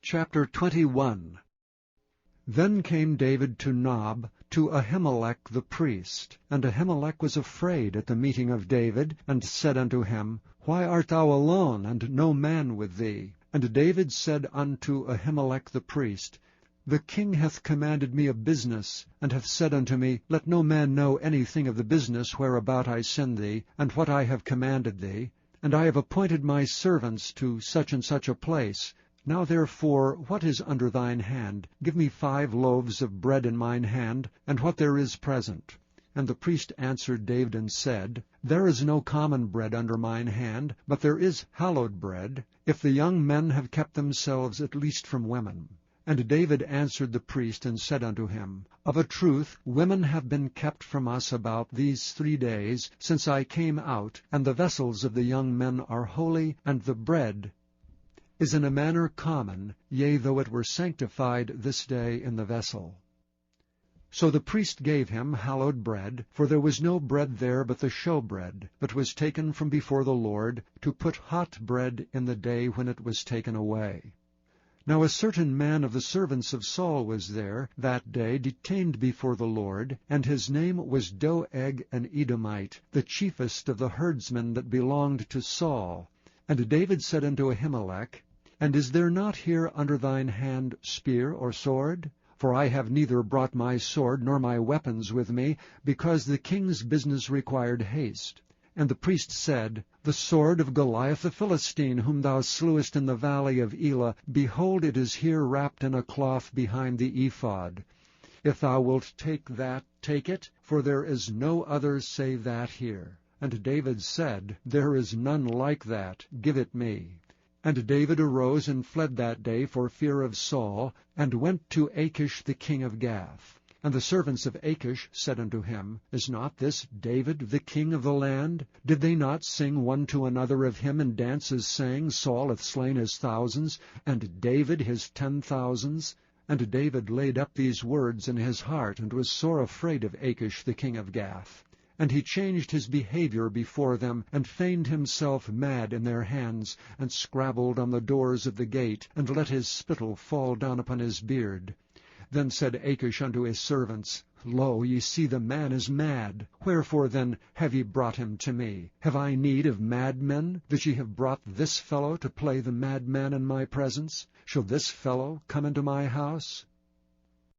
Chapter 21. Then came David to Nob, to Ahimelech the priest. And Ahimelech was afraid at the meeting of David, and said unto him, Why art thou alone, and no man with thee? And David said unto Ahimelech the priest, The king hath commanded me a business, and hath said unto me, Let no man know anything of the business whereabout I send thee, and what I have commanded thee. And I have appointed my servants to such and such a place. Now therefore, what is under thine hand? Give me 5 loaves of bread in mine hand, and what there is present. And the priest answered David and said, There is no common bread under mine hand, but there is hallowed bread, if the young men have kept themselves at least from women. And David answered the priest and said unto him, Of a truth women have been kept from us about these 3 days, since I came out, and the vessels of the young men are holy, and the bread is in a manner common, yea, though it were sanctified this day in the vessel. So the priest gave him hallowed bread, for there was no bread there but the showbread, but was taken from before the Lord, to put hot bread in the day when it was taken away. Now a certain man of the servants of Saul was there that day, detained before the Lord, and his name was Doeg an Edomite, the chiefest of the herdsmen that belonged to Saul. And David said unto Ahimelech, And is there not here under thine hand spear or sword? For I have neither brought my sword nor my weapons with me, because the king's business required haste. And the priest said, The sword of Goliath the Philistine, whom thou slewest in the valley of Elah, behold, it is here wrapped in a cloth behind the ephod. If thou wilt take that, take it, for there is no other save that here. And David said, There is none like that, give it me. And David arose and fled that day for fear of Saul, and went to Achish the king of Gath. And the servants of Achish said unto him, Is not this David the king of the land? Did they not sing one to another of him in dances, saying, Saul hath slain his thousands, and David his 10,000s? And David laid up these words in his heart, and was sore afraid of Achish the king of Gath. And he changed his behavior before them, and feigned himself mad in their hands, and scrabbled on the doors of the gate, and let his spittle fall down upon his beard. Then said Achish unto his servants, Lo, ye see the man is mad. Wherefore then have ye brought him to me? Have I need of madmen, that ye have brought this fellow to play the madman in my presence? Shall this fellow come into my house?